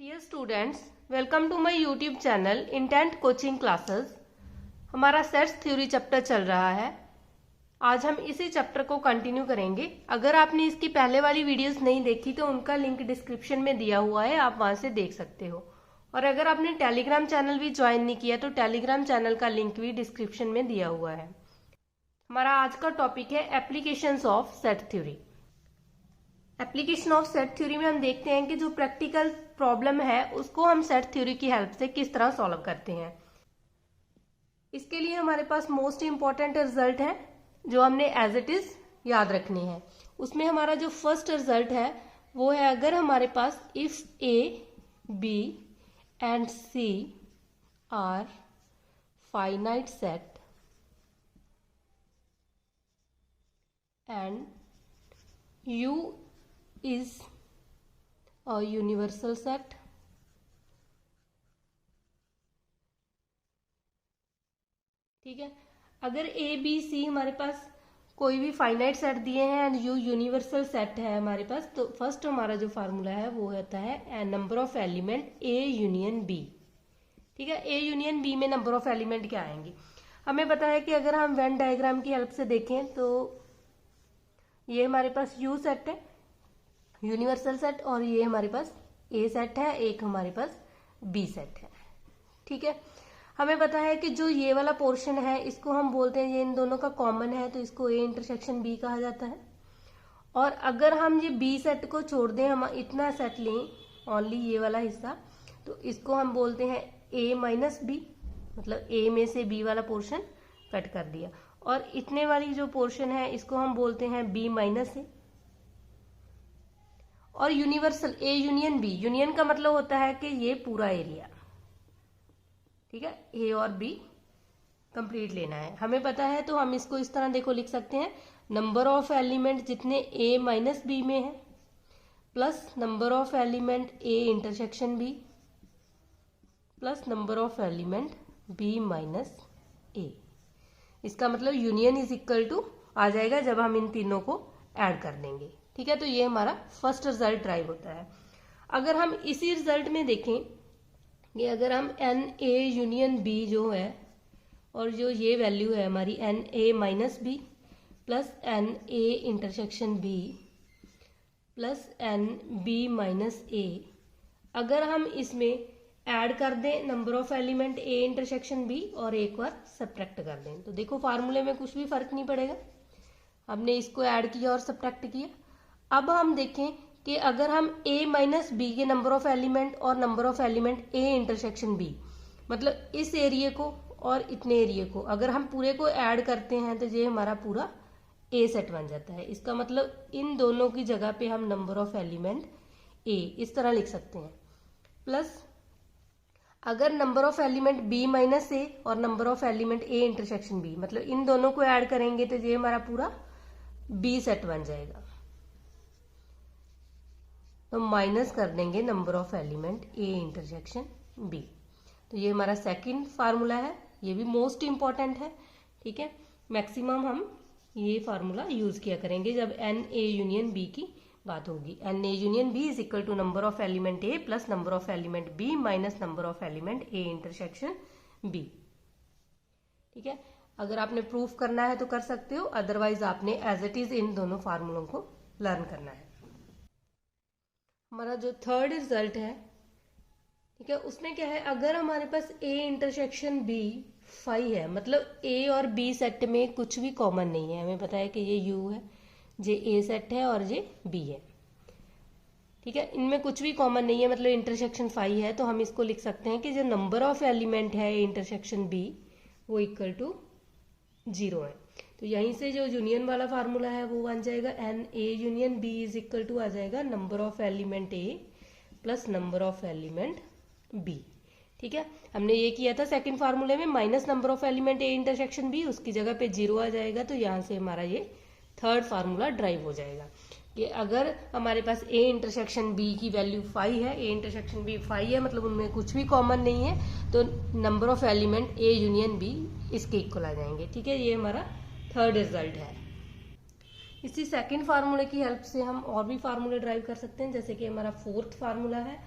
Dear students, welcome to my YouTube channel intent coaching classes. हमारा sets theory chapter चल रहा है। आज हम इसी चैप्टर को कंटिन्यू करेंगे। अगर आपने इसकी पहले वाली वीडियोस नहीं देखी तो उनका लिंक डिस्क्रिप्शन में दिया हुआ है, आप वहां से देख सकते हो। और अगर आपने टेलीग्राम चैनल भी ज्वाइन नहीं किया तो टेलीग्राम चैनल का लिंक भी डिस्क्रिप्शन में दिया हुआ है। हमारा आज का टॉपिक है applications of set theory. Application of set theory में हम देखते हैं कि जो प्रैक्टिकल प्रॉब्लम है उसको हम सेट थ्योरी की हेल्प से किस तरह सॉल्व करते हैं। इसके लिए हमारे पास मोस्ट इंपॉर्टेंट रिजल्ट है जो हमने एज इट इज याद रखने हैं। उसमें हमारा जो फर्स्ट रिजल्ट है वो है, अगर हमारे पास if A B and C are finite set and U is a universal set, ठीक है। अगर ए बी सी हमारे पास कोई भी फाइनाइट सेट दिए हैं एंड यू यूनिवर्सल सेट है हमारे पास, तो फर्स्ट हमारा जो फार्मूला है वो होता है number of element A union B. ठीक है, ए यूनियन बी में नंबर ऑफ एलिमेंट क्या आएंगे। हमें पता है कि अगर हम वेन डायग्राम की हेल्प से देखें तो ये हमारे पास यू सेट है, यूनिवर्सल सेट, और ये हमारे पास ए सेट है, एक हमारे पास बी सेट है। ठीक है, हमें पता है कि जो ये वाला पोर्शन है इसको हम बोलते हैं, ये इन दोनों का कॉमन है तो इसको ए इंटरसेक्शन बी कहा जाता है। और अगर हम ये बी सेट को छोड़ दें, हम इतना सेट लें ओनली ये वाला हिस्सा, तो इसको हम बोलते हैं ए माइनस बी, मतलब ए में से बी वाला पोर्शन कट कर दिया। और इतने वाली जो पोर्शन है इसको हम बोलते हैं बी माइनस ए। और universal A union B, union का मतलब होता है कि ये पूरा एरिया, ठीक है, ए और बी कंप्लीट लेना है। हमें पता है तो हम इसको इस तरह देखो लिख सकते हैं, नंबर ऑफ एलिमेंट जितने ए माइनस बी में है plus number of element A intersection B plus number of element B minus A. इसका मतलब यूनियन इज इक्वल टू आ जाएगा जब हम इन तीनों को ऐड कर देंगे। ठीक है, तो ये हमारा फर्स्ट रिजल्ट ड्राइव होता है। अगर हम इसी रिजल्ट में देखें कि अगर हम एन ए यूनियन बी जो है और जो ये वैल्यू है हमारी n A minus B plus n A intersection B plus n B minus A, अगर हम इसमें ऐड कर दें number of element A intersection B और एक बार सब्ट्रैक्ट कर दें, तो देखो फार्मूले में कुछ भी फर्क नहीं पड़ेगा। हमने इसको ऐड किया और सब्ट्रैक्ट किया। अब हम देखें कि अगर हम a माइनस बी के नंबर ऑफ एलिमेंट और number of element a intersection b, मतलब इस एरिया को और इतने एरिया को अगर हम पूरे को ऐड करते हैं तो ये हमारा पूरा a सेट बन जाता है। इसका मतलब इन दोनों की जगह पे हम नंबर ऑफ एलिमेंट a इस तरह लिख सकते हैं, प्लस अगर number of element b minus a और number of element a intersection b, मतलब इन दोनों को ऐड करेंगे तो ये हमारा पूरा b सेट बन जाएगा। तो माइनस कर देंगे number of element A intersection B. तो ये हमारा सेकंड फार्मूला है, ये भी मोस्ट इंपॉर्टेंट है। ठीक है, मैक्सिमम हम ये फार्मूला यूज किया करेंगे जब एन ए यूनियन बी की बात होगी। N A union B is equal to number of element A plus number of element B minus number of element A intersection B. ठीक है, अगर आपने प्रूफ करना है तो कर सकते हो, अदरवाइज आपने एज इट इज इन दोनों फार्मूलों को लर्न करना है। हमारा जो थर्ड रिजल्ट है, ठीक है, उसमें क्या है, अगर हमारे पास ए इंटरसेक्शन बी 5 है, मतलब ए और बी सेट में कुछ भी कॉमन नहीं है। हमें पता है कि ये यू है, ये ए सेट है और ये बी है। ठीक है, इनमें कुछ भी कॉमन नहीं है, मतलब इंटरसेक्शन 5 है, तो हम इसको लिख सकते हैं कि जो नंबर ऑफ एलिमेंट है इंटरसेक्शन बी वो इक्वल टू 0 है। तो यहीं से जो यूनियन वाला फार्मूला है वो बन जाएगा n A union B is equal to आ जाएगा number of element A plus number of element B. ठीक है, हमने ये किया था सेकंड फार्मूले में, minus number of element A intersection B, उसकी जगह पे 0 आ जाएगा। तो यहाँ से हमारा ये थर्ड फार्मूला ड्राइव हो जाएगा कि अगर हमारे पास ए इंटरसेक्शन बी की वैल्यू 5 है, ए इंटरसेक्शन बी 5 है, मतलब उनमें कुछ भी कॉमन नहीं है, तो number of element A union B इसके इक्वल आ जाएंगे। ठीक है, ये हमारा थर्ड रिजल्ट है। इसी सेकंड फार्मूले की हेल्प से हम और भी फार्मूले ड्राइव कर सकते हैं, जैसे कि हमारा फोर्थ फार्मूला है,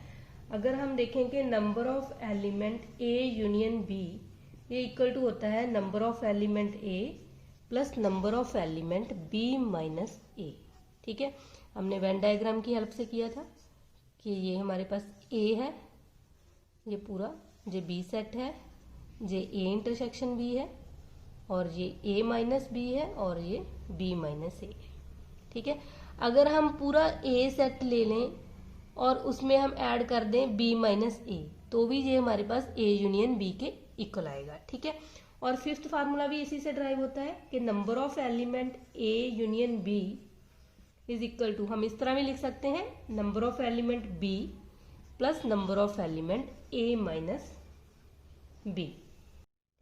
अगर हम देखें कि number of element A union B, ये इक्वल टू होता है number of element A plus number of element B minus A. ठीक है, हमने वेन डायग्राम की हेल्प से किया था कि ये हमारे पास ए है, ये पूरा, ये बी सेट है, ये ए इंटरसेक्शन बी है, और ये ए माइनस बी है, और ये बी माइनस ए। ठीक है, अगर हम पूरा ए सेट ले लें और उसमें हम ऐड कर दें बी माइनस ए, तो भी ये हमारे पास ए यूनियन बी के इक्वल आएगा। ठीक है, और फिफ्थ फार्मूला भी इसी से ड्राइव होता है कि number of element A union B is equal to, हम इस तरह भी लिख सकते हैं, number of element B plus number of element A minus B.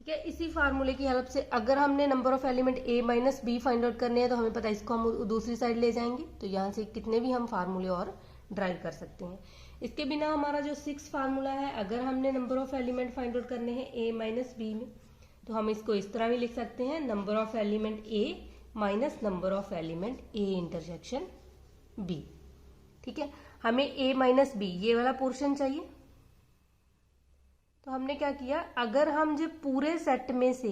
ठीक है, इसी फार्मूले की हेल्प से अगर हमने number of element A minus B find out करने हैं तो हमें पता है इसको हम दूसरी साइड ले जाएंगे, तो यहाँ से कितने भी हम फार्मूले और ड्राइव कर सकते हैं। इसके बिना हमारा जो 6 फार्मूला है, अगर हमने number of element find out करने हैं ए माइनस बी में, तो हम इसको इस तरह भी लिख सकते हैं, number of element A minus number of element A intersection B. ठीक है, हमें ए माइनस बी ये वाला पोर्शन चाहिए, तो हमने क्या किया, अगर हम जो पूरे सेट में से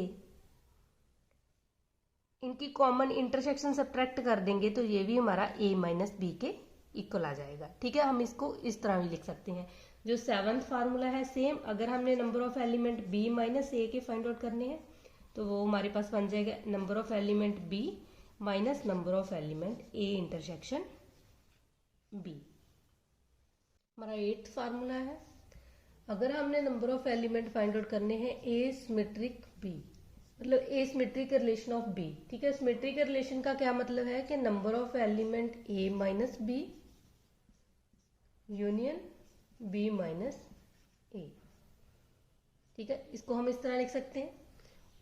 इनकी कॉमन इंटरसेक्शन सब्ट्रैक्ट कर देंगे तो ये भी हमारा ए माइनस बी के इक्वल आ जाएगा। ठीक है, हम इसको इस तरह भी लिख सकते हैं। जो 7th फार्मूला है सेम, अगर हमने number of element B minus A के फाइंड आउट करने हैं तो वो हमारे पास बन जाएगा number of element B minus number of element A intersection B. हमारा 8th फार्मूला है, अगर हमने number of element find out करने हैं ए सिमेट्रिक बी, मतलब A symmetric relation of B. ठीक है, सिमेट्रिक रिलेशन का क्या मतलब है कि number of element A minus B union B minus A. ठीक है, इसको हम इस तरह लिख सकते हैं,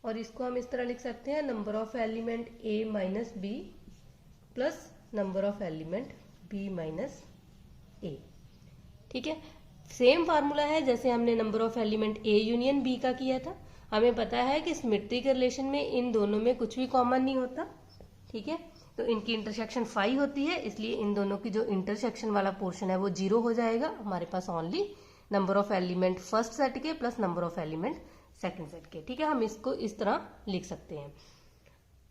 और इसको हम इस तरह लिख सकते हैं, number of element A minus B plus number of element B minus A. ठीक है, सेम फार्मूला है जैसे हमने number of element A union B का किया था। हमें पता है कि सिमेट्रिक रिलेशन में इन दोनों में कुछ भी कॉमन नहीं होता। ठीक है, तो इनकी इंटरसेक्शन 5 होती है, इसलिए इन दोनों की जो इंटरसेक्शन वाला पोर्शन है वो 0 हो जाएगा। हमारे पास only number of element first set के plus number of element second set के। ठीक है, हम इसको इस तरह लिख सकते हैं।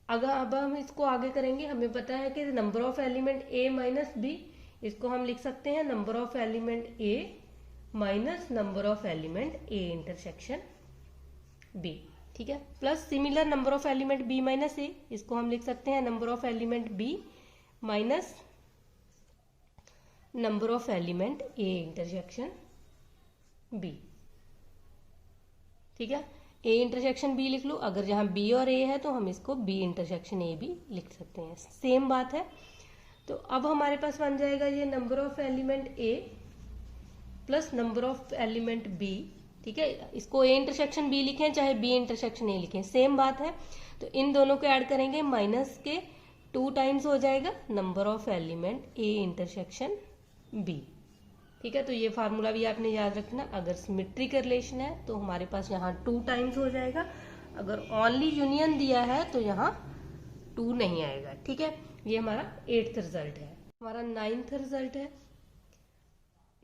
अगर अब हम इसको आगे करेंगे, हमें पता है कि number of element A minus B, इसको हम लिख सकते हैं number of element A minus number of element A intersection B. ठीक है, plus similar number of element B minus A, इसको हम लिख सकते हैं number of element B minus number of element A intersection B. ठीक है, ए इंटरसेक्शन बी लिख लो, अगर जहां बी और ए है तो हम इसको बी इंटरसेक्शन ए भी लिख सकते हैं, सेम बात है। तो अब हमारे पास बन जाएगा ये number of element A plus number of element B. ठीक है, इसको ए इंटरसेक्शन बी लिखें चाहे बी इंटरसेक्शन ए लिखें, सेम बात है। तो इन दोनों को ऐड करेंगे, माइनस के 2 टाइम्स हो जाएगा number of element A intersection B. ठीक है, तो ये फार्मूला भी आपने याद रखना, अगर सिमेट्रिक रिलेशन है तो हमारे पास यहाँ 2 टाइम्स हो जाएगा, अगर ओनली यूनियन दिया है तो यहाँ 2 नहीं आएगा। ठीक है, ये हमारा 8th रिजल्ट है। हमारा 9th रिजल्ट है,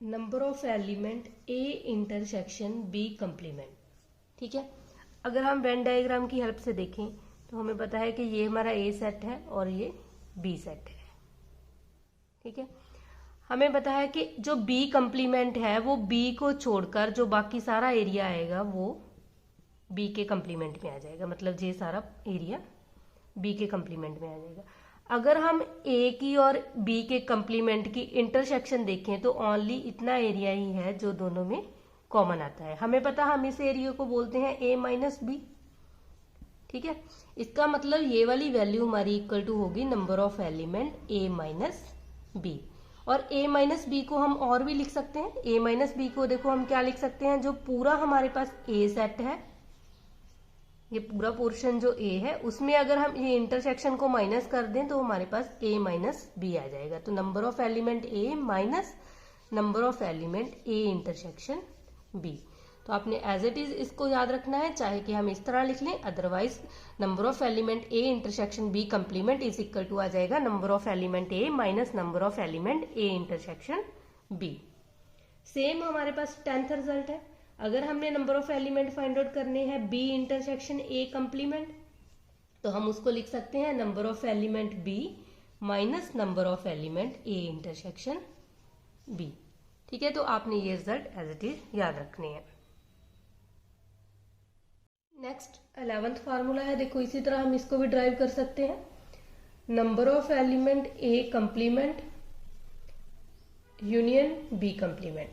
number of element A intersection B complement. ठीक है, अगर हम वेन डायग्राम की हेल्प से देखें तो हमें पता है कि ये हमारा ए सेट है और ये बी सेट है। ठीक है, हमें पता है कि जो बी कंप्लीमेंट है वो बी को छोड़कर जो बाकी सारा एरिया आएगा वो बी के कंप्लीमेंट में आ जाएगा, मतलब ये सारा एरिया बी के कंप्लीमेंट में आ जाएगा। अगर हम ए की और बी के कंप्लीमेंट की इंटरसेक्शन देखें तो ओनली इतना एरिया ही है जो दोनों में कॉमन आता है। हमें पता, हम इस एरिया को बोलते हैं ए माइनस बी। ठीक है, इसका मतलब ये वाली वैल्यू हमारी इक्वल टू होगी number of element A minus B. और ए माइनस बी को हम और भी लिख सकते हैं, ए माइनस बी को देखो हम क्या लिख सकते हैं, जो पूरा हमारे पास ए सेट है, ये पूरा पोर्शन जो ए है उसमें अगर हम ये इंटरसेक्शन को माइनस कर दें तो हमारे पास ए माइनस बी आ जाएगा। तो number of element A minus number of element A intersection B. तो आपने एज इट इज इसको याद रखना है, चाहे कि हम इस तरह लिख लें, otherwise number of element A intersection B complement is equal to आ जाएगा number of element A minus number of element A intersection B. Same हमारे पास 10th रिजल्ट है। अगर हमने number of element find out करने हैं बी इंटरसेक्शन ए कंप्लीमेंट, तो हम उसको लिख सकते हैं number of element B minus number of element A intersection B. ठीक है, तो आपने ये रिजल्ट एज इट इज याद रखने हैं। नेक्स्ट 11th फार्मूला है, देखो इसी तरह हम इसको भी ड्राइव कर सकते हैं। Number of element A complement union B complement.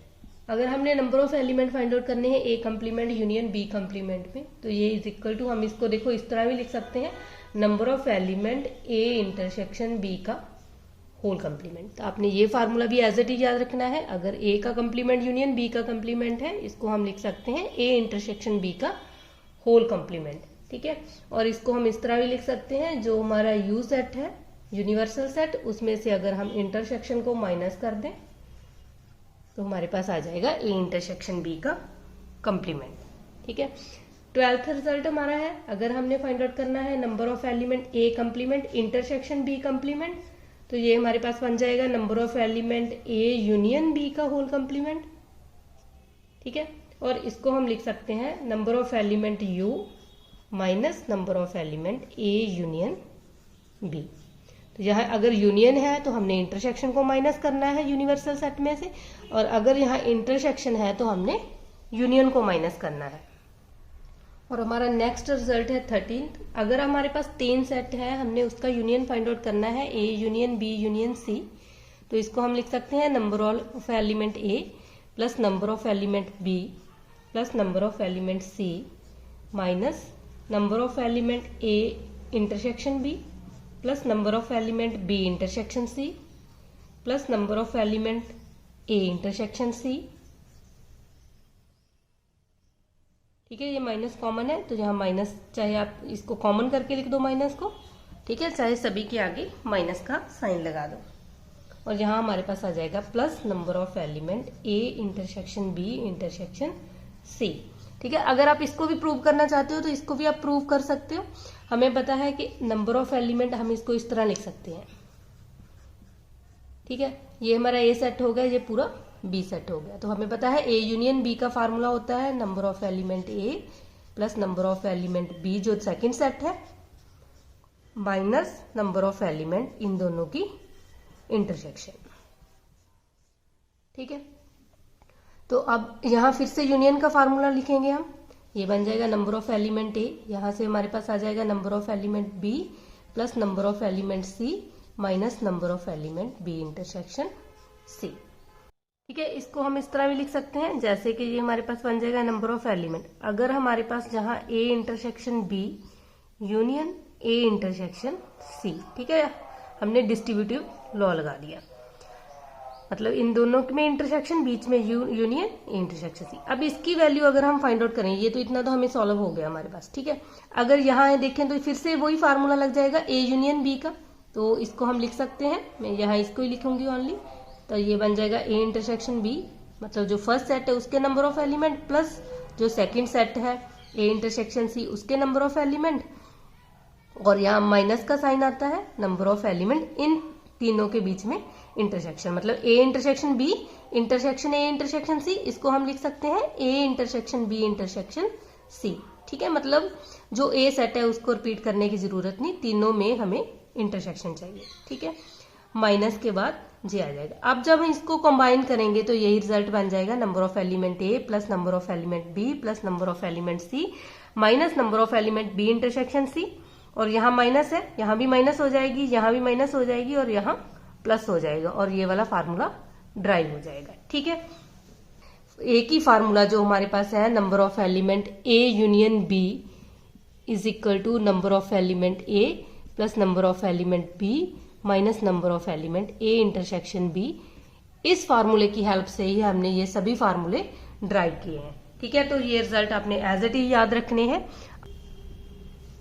अगर हमने number of element find out करने हैं A complement union B complement में, तो ये इज इक्वल टू, हम इसको देखो इस तरह भी लिख सकते हैं, number of element A intersection B का होल कंप्लीमेंट। तो आपने ये फार्मूला भी एज इट इज याद रखना है। अगर ए का कंप्लीमेंट यूनियन बी का कंप्लीमेंट है, इसको हम लिख सकते हैं ए इंटरसेक्शन बी का होल कंप्लीमेंट। ठीक है, और इसको हम इस तरह भी लिख सकते हैं, जो हमारा यू सेट है यूनिवर्सल सेट, उसमें से अगर हम इंटरसेक्शन को माइनस कर दें तो हमारे पास आ जाएगा ए इंटरसेक्शन बी का कंप्लीमेंट। ठीक है, 12th रिजल्ट हमारा है, अगर हमने फाइंड आउट करना है number of element A complement intersection B complement, तो ये हमारे पास बन जाएगा number of element A union B का होल कंप्लीमेंट। ठीक है, और इसको हम लिख सकते हैं number of element U minus number of element A union B. तो यहाँ अगर यूनियन है तो हमने इंटरसेक्शन को माइनस करना है यूनिवर्सल सेट में से, और अगर यहाँ इंटरसेक्शन है तो हमने यूनियन को माइनस करना है। और हमारा नेक्स्ट रिजल्ट है 13th। अगर हमारे पास 3 सेट है, हमने उसका यूनियन फाइंड आउट करना है A union B union C, तो इसको हम लिख सकते हैं number of element A plus number of element B plus number of element C minus number of element A intersection B plus number of element B intersection C plus number of element A intersection C. ठीक है, ये minus common है, तो यहाँ minus, चाहे आप इसको common करके लिख दो माइनस को, ठीक है, चाहे सभी के आगे माइनस का साइन लगा दो, और यहाँ हमारे पास आ जाएगा plus number of element A intersection B intersection C. ठीक है, अगर आप इसको भी प्रूव करना चाहते हो तो इसको भी आप प्रूव कर सकते हो। हमें पता है कि नंबर ऑफ एलिमेंट हम इसको इस तरह लिख सकते हैं। ठीक है, ये हमारा ए सेट हो गया, ये पूरा बी सेट हो गया, तो हमें पता है ए यूनियन बी का फार्मूला होता है number of element A plus number of element B जो सेकंड सेट है माइनस नंबर ऑफ एलिमेंट इन दोनों की इंटरसेक्शन। ठीक है, तो अब यहाँ फिर से यूनियन का फार्मूला लिखेंगे हम, ये बन जाएगा नंबर ऑफ एलिमेंट ए, यहाँ से हमारे पास आ जाएगा number of element B plus number of element C minus number of element B intersection C. ठीक है, इसको हम इस तरह भी लिख सकते हैं, जैसे कि ये हमारे पास बन जाएगा नंबर ऑफ एलिमेंट, अगर हमारे पास जहाँ A intersection B union A intersection C. ठीक है, हमने डिस्ट्रीब्यूटिव लॉ लगा दिया, मतलब इन दोनों में इंटरसेक्शन, बीच में यूनियन ए इंटरसेक्शन सी। अब इसकी वैल्यू अगर हम फाइंड आउट करें, ये तो इतना तो हमें सॉल्व हो गया हमारे पास। ठीक है, अगर यहाँ देखें तो फिर से वही फार्मूला लग जाएगा ए यूनियन बी का, तो इसको हम लिख सकते हैं, मैं यहाँ इसको ही लिखूंगी ओनली, तो ये बन जाएगा ए इंटरसेक्शन बी, मतलब जो फर्स्ट सेट है उसके नंबर ऑफ एलिमेंट प्लस जो सेकंड सेट है ए इंटरसेक्शन सी उसके नंबर ऑफ एलिमेंट, और यहाँ माइनस का साइन आता है नंबर ऑफ एलिमेंट इन तीनों के बीच में इंटरसेक्शन, मतलब A intersection B intersection A intersection C, इसको हम लिख सकते हैं A intersection B intersection C. ठीक है, मतलब जो ए सेट है उसको रिपीट करने की जरूरत नहीं, तीनों में हमें इंटरसेक्शन चाहिए। ठीक है, माइनस के बाद जे आ जाएगा। अब जब हम इसको कंबाइन करेंगे तो यही रिजल्ट बन जाएगा number of element A plus number of element B plus number of element C minus number of element B intersection C, और यहाँ माइनस है, यहाँ भी माइनस हो जाएगी, यहाँ भी माइनस हो जाएगी, और यहाँ प्लस हो जाएगा, और ये वाला फार्मूला ड्राइव हो जाएगा। ठीक है, एक ही फार्मूला जो हमारे पास है number of element A union B is equal to number of element A plus number of element B minus number of element A intersection B. इस फार्मूले की हेल्प से ही हमने ये सभी फार्मूले ड्राइव किए हैं। ठीक है, तो ये रिजल्ट आपने एज इट इज याद रखने हैं।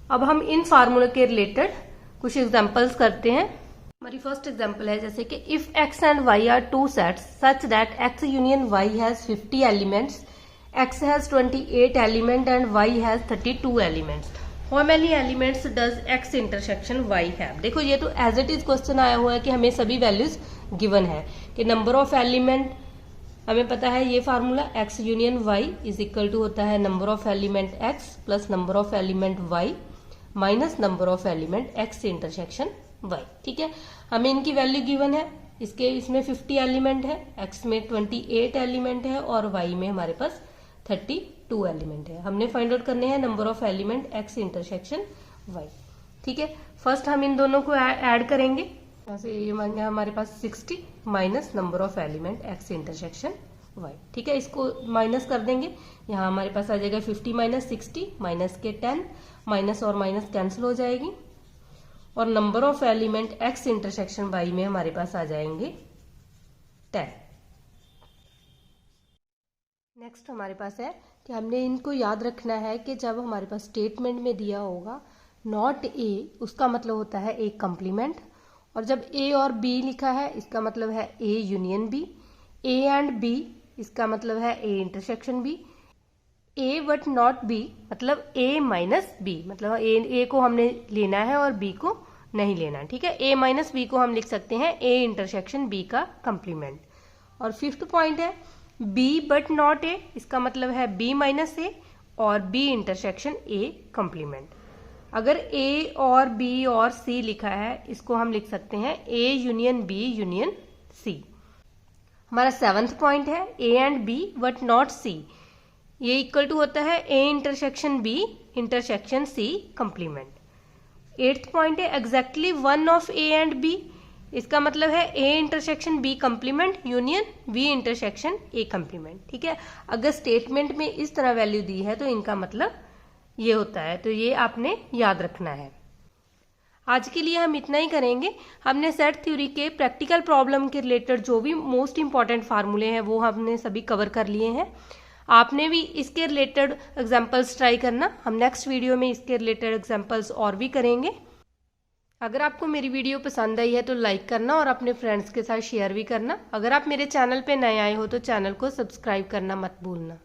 अब हम इन फार्मूले के रिलेटेड कुछ एग्जांपल्स करते हैं। हमारी फर्स्ट एग्जांपल है, जैसे कि if x and y are two sets such that x union y has 50 elements, x has 28 element and y has 32 elements, how many elements does x intersection y have. देखो ये तो as it is question आया हुआ है कि हमें सभी values given है कि नंबर ऑफ एलिमेंट हमें पता है ये formula x union y is equal to होता है number of element x plus number of element y minus number of element x intersection y। ठीक है, हमें इनकी वैल्यू गिवन है, इसमें 50 एलिमेंट है, x में 28 एलिमेंट है और y में हमारे पास 32 एलिमेंट है। हमने फाइंड आउट करने हैं number of element x intersection y। ठीक है, फर्स्ट हम इन दोनों को ऐड करेंगे, यहाँ से ये मान गया हमारे पास 60 minus number of element x intersection y। ठीक है, इसको माइनस कर देंगे, यहाँ हमारे पास आ जाएगा 50 माइनस 60 माइनस के 10, माइनस और माइनस कैंसिल हो जाएगी और number of element x intersection y में हमारे पास आ जाएंगे 10। नेक्स्ट हमारे पास है कि हमने इनको याद रखना है कि जब हमारे पास स्टेटमेंट में दिया होगा नॉट ए, उसका मतलब होता है ए कंप्लीमेंट, और जब ए और बी लिखा है इसका मतलब है A union B, A and B इसका मतलब है A intersection B, A but not B मतलब ए माइनस बी, मतलब ए को हमने लेना है और बी को नहीं लेना। ठीक है, ए माइनस बी को हम लिख सकते हैं ए इंटरसेक्शन बी का कंप्लीमेंट। और फिफ्थ पॉइंट है बी बट नॉट ए, इसका मतलब है बी माइनस ए और बी इंटरसेक्शन ए कंप्लीमेंट। अगर ए और बी और सी लिखा है इसको हम लिख सकते हैं A union B union C. हमारा सेवंथ पॉइंट है A and B but not C, ये इक्वल टू होता है A intersection B intersection C complement. Eighth point है exactly one of A and B, इसका मतलब है A intersection B complement union B intersection A complement. ठीक है, अगर स्टेटमेंट में इस तरह वैल्यू दी है तो इनका मतलब ये होता है, तो ये आपने याद रखना है। आज के लिए हम इतना ही करेंगे। हमने सेट थ्योरी के प्रैक्टिकल प्रॉब्लम के रिलेटेड जो भी मोस्ट इंपॉर्टेंट फार्मूले हैं वो हमने सभी कवर कर लिए हैं। आपने भी इसके रिलेटेड एग्जांपल्स ट्राई करना, हम नेक्स्ट वीडियो में इसके रिलेटेड एग्जांपल्स और भी करेंगे। अगर आपको मेरी वीडियो पसंद आई है तो लाइक करना और अपने फ्रेंड्स के साथ शेयर भी करना। अगर आप मेरे चैनल पे नए आए हो तो चैनल को सब्सक्राइब करना मत भूलना।